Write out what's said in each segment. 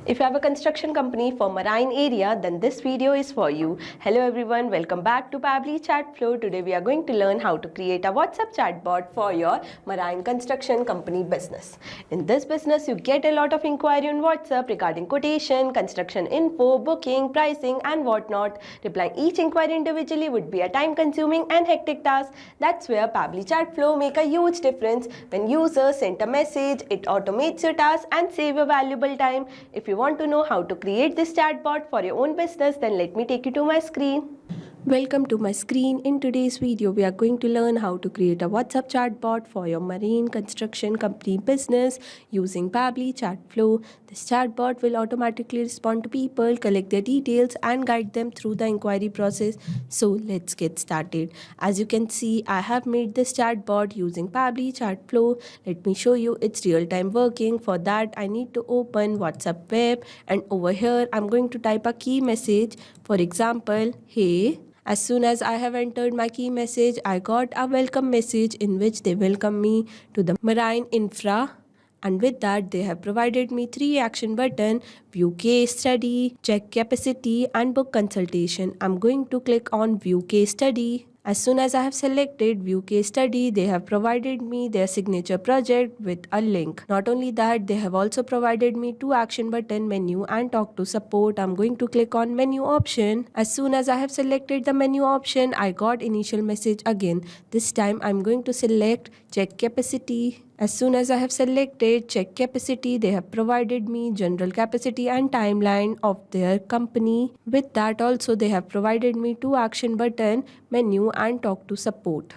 If you have a construction company for marine area, then this video is for you. Hello everyone, welcome back to Pabbly Chatflow. Today we are going to learn how to create a WhatsApp chatbot for your marine construction company business. In this business, you get a lot of inquiry on WhatsApp regarding quotation, construction info, booking, pricing and whatnot. Replying each inquiry individually would be a time-consuming and hectic task. That's where Pabbly Chatflow make a huge difference. When users send a message, it automates your task and save your valuable time. If you want to know how to create this chatbot for your own business, then let me take you to my screen. Welcome to my screen. In today's video, we are going to learn how to create a WhatsApp chatbot for your marine construction company business using Pabbly Chatflow. This chatbot will automatically respond to people, collect their details and guide them through the inquiry process. So let's get started. As you can see, I have made this chatbot using Pabbly Chatflow. Let me show you its real-time working. For that, I need to open WhatsApp web, and over here, I'm going to type a key message. For example, hey. As soon as I have entered my key message, I got a welcome message in which they welcome me to the marine infra. And with that, they have provided me 3 action buttons: view case study, check capacity and book consultation. I'm going to click on view case study. As soon as I have selected view case study, they have provided me their signature project with a link. Not only that, they have also provided me 2 action button, menu and talk to support. I'm going to click on menu option. As soon as I have selected the menu option, I got initial message again. This time I'm going to select check capacity. As soon as I have selected check capacity, they have provided me general capacity and timeline of their company. With that also, they have provided me 2 action button, menu and talk to support.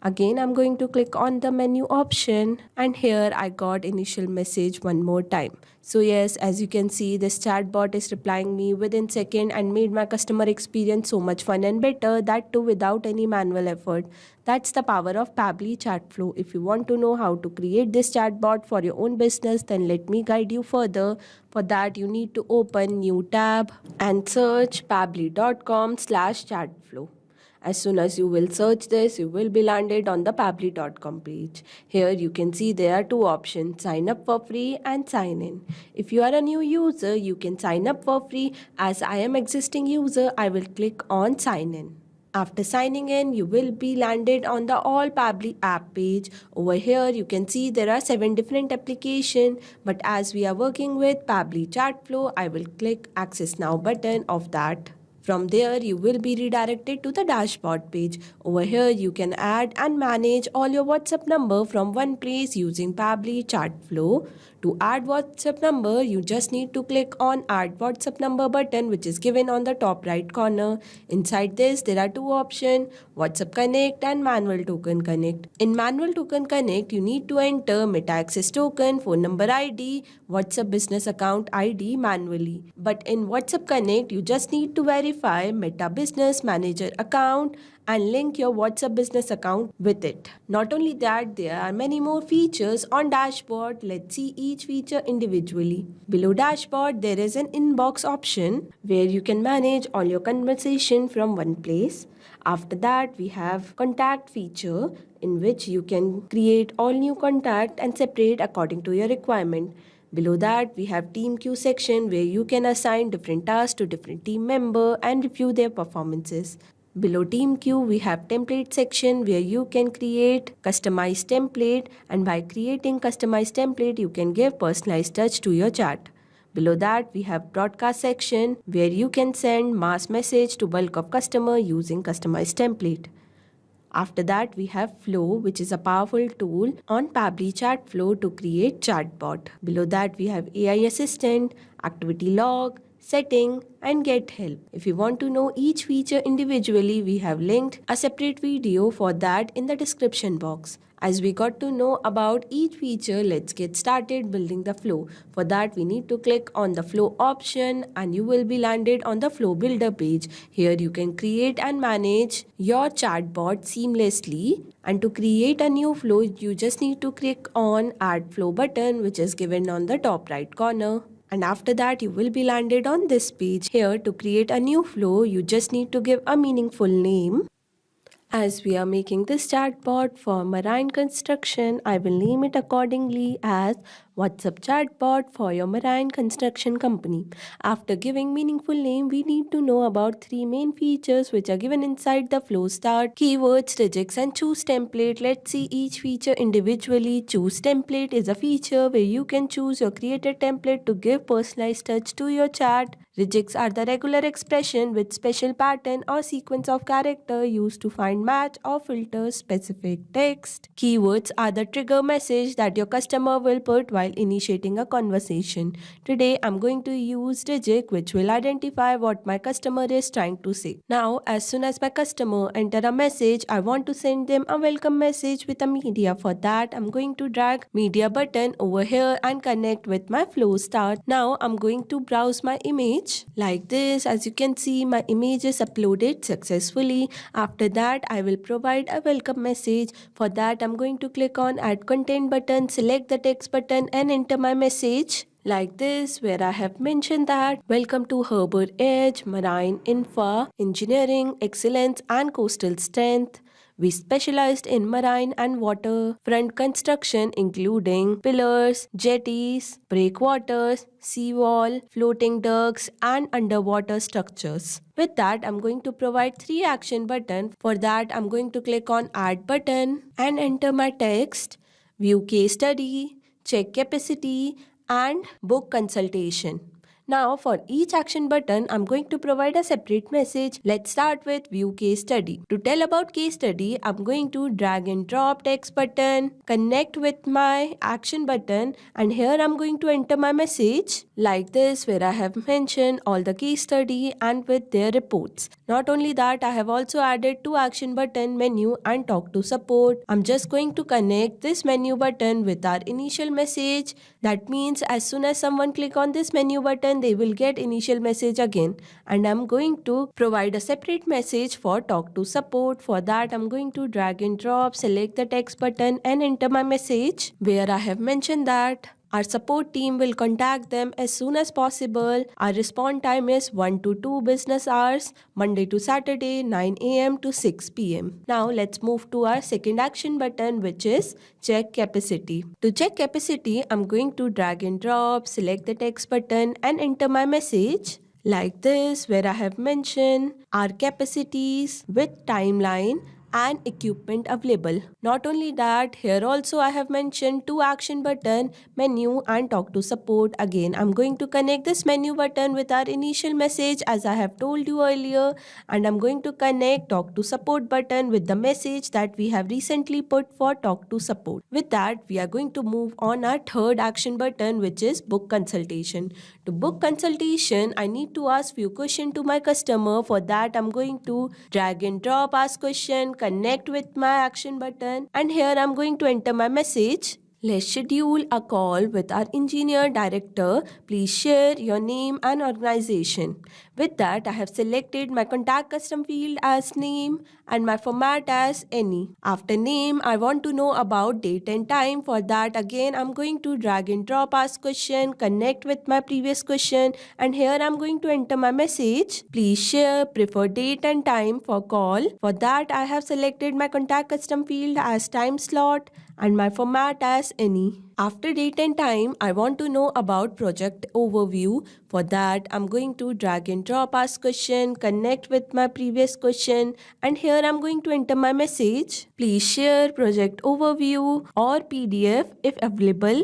Again, I'm going to click on the menu option, and here I got initial message one more time. So yes, as you can see, this chatbot is replying me within second and made my customer experience so much fun and better, that too without any manual effort. That's the power of Pabbly Chatflow. If you want to know how to create this chatbot for your own business, then let me guide you further. For that, you need to open new tab and search pabbly.com/chatflow. As soon as you will search this, you will be landed on the pabbly.com page. Here you can see there are 2 options: sign up for free and sign in. If you are a new user, you can sign up for free. As I am existing user, I will click on sign in. After signing in, you will be landed on the All Pabbly app page. Over here, you can see there are 7 different applications, but as we are working with Pabbly Chatflow, I will click Access Now button of that. From there, you will be redirected to the dashboard page. Over here, you can add and manage all your WhatsApp number from one place using Pabbly Chatflow. To add WhatsApp number, you just need to click on Add WhatsApp Number button, which is given on the top right corner. Inside this, there are 2 options: WhatsApp Connect and Manual Token Connect. In Manual Token Connect, you need to enter Meta Access Token, phone number ID, WhatsApp Business Account ID manually. But in WhatsApp Connect, you just need to verify Meta Business Manager account and link your WhatsApp business account with it. Not only that, there are many more features on dashboard. Let's see each feature individually. Below dashboard, there is an inbox option where you can manage all your conversation from one place. After that, we have contact feature in which you can create all new contact and separate according to your requirement. Below that, we have team queue section where you can assign different tasks to different team member and review their performances. Below team queue, we have template section where you can create customized template, and by creating customized template, you can give personalized touch to your chat. Below that, we have broadcast section where you can send mass message to bulk of customer using customized template. After that, we have Flow, which is a powerful tool on Pabbly Chatflow to create chatbot. Below that, we have AI Assistant, Activity Log, Setting and Get Help. If you want to know each feature individually, we have linked a separate video for that in the description box. As we got to know about each feature, let's get started building the flow. For that, we need to click on the flow option and you will be landed on the flow builder page. Here you can create and manage your chatbot seamlessly. And to create a new flow, you just need to click on Add Flow button, which is given on the top right corner. And after that, you will be landed on this page. Here, to create a new flow, you just need to give a meaningful name. As we are making this chatbot for marine construction, I will name it accordingly as WhatsApp chatbot for your marine construction company. After giving meaningful name, we need to know about three main features which are given inside the flow start: keywords, regex, and choose template. Let's see each feature individually. Choose template is a feature where you can choose your created template to give personalized touch to your chat. Regex are the regular expression with special pattern or sequence of character used to find match or filter specific text. Keywords are the trigger message that your customer will put while initiating a conversation. Today I'm going to use Regex, which will identify what my customer is trying to say. Now, as soon as my customer enter a message, I want to send them a welcome message with a media. For that, I'm going to drag media button over here and connect with my flow start. Now I'm going to browse my image like this. As you can see, my image is uploaded successfully. After that, I will provide a welcome message. For that, I'm going to click on add content button, select the text button and enter my message like this, where I have mentioned that welcome to Harbour Edge, Marine Infra, Engineering, Excellence and Coastal Strength. We specialized in marine and waterfront construction, including pillars, jetties, breakwaters, seawall, floating docks, and underwater structures. With that, I'm going to provide three action buttons. For that, I'm going to click on add button and enter my text, view case study, check capacity, and book consultation. Now for each action button, I'm going to provide a separate message. Let's start with view case study. To tell about case study, I'm going to drag and drop text button, connect with my action button, and here I'm going to enter my message like this, where I have mentioned all the case study and with their reports. Not only that, I have also added two action button, menu and talk to support. I'm just going to connect this menu button with our initial message. That means as soon as someone click on this menu button, they will get initial message again. And I'm going to provide a separate message for talk to support. For that, I'm going to drag and drop, select the text button and enter my message, where I have mentioned that our support team will contact them as soon as possible. Our response time is 1 to 2 business hours, Monday to Saturday, 9 a.m. to 6 p.m. Now let's move to our second action button, which is check capacity. To check capacity, I'm going to drag and drop, select the text button and enter my message like this, where I have mentioned our capacities with timeline and equipment available. Not only that, here also I have mentioned two action button, menu and talk to support. Again, I'm going to connect this menu button with our initial message as I have told you earlier, and I'm going to connect talk to support button with the message that we have recently put for talk to support. With that, we are going to move on our third action button, which is book consultation. To book consultation, I need to ask few questions to my customer. For that, I'm going to drag and drop ask question, connect with my action button, and here I'm going to enter my message. Let's schedule a call with our engineer director. Please share your name and organization. With that, I have selected my contact custom field as name and my format as any. After name, I want to know about date and time. For that, again, I'm going to drag and drop ask question, connect with my previous question, and here I'm going to enter my message. Please share preferred date and time for call. For that, I have selected my contact custom field as time slot and my format as any. After date and time, I want to know about project overview. For that, I'm going to drag and drop ask question, connect with my previous question, and here I'm going to enter my message. Please share project overview or PDF if available.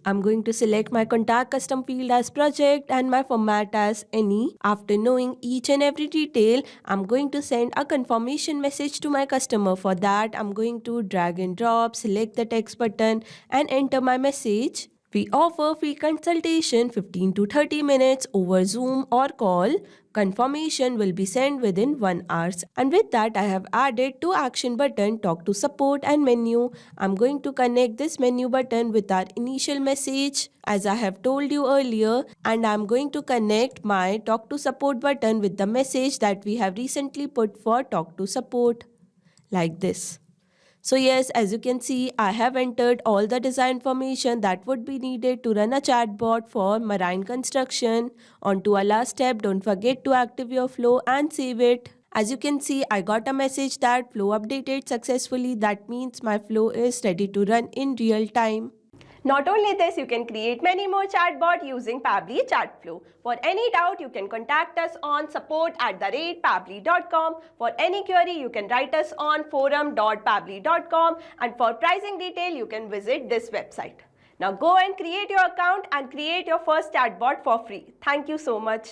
I'm going to select my contact custom field as project and my format as any. After knowing each and every detail, I'm going to send a confirmation message to my customer. For that, I'm going to drag and drop, select the text button and enter my message. We offer free consultation 15 to 30 minutes over Zoom or call. Confirmation will be sent within 1 hour. And with that, I have added two action button, talk to support and menu. I'm going to connect this menu button with our initial message as I have told you earlier, and I'm going to connect my talk to support button with the message that we have recently put for talk to support like this. So yes, as you can see, I have entered all the design information that would be needed to run a chatbot for marine construction. On to our last step, don't forget to activate your flow and save it. As you can see, I got a message that flow updated successfully. That means my flow is ready to run in real time. Not only this, you can create many more chatbot using Pabbly Chatflow. For any doubt, you can contact us on support@pabbly.com. For any query, you can write us on forum.pabbly.com, and for pricing detail, you can visit this website. Now go and create your account and create your first chatbot for free. Thank you so much.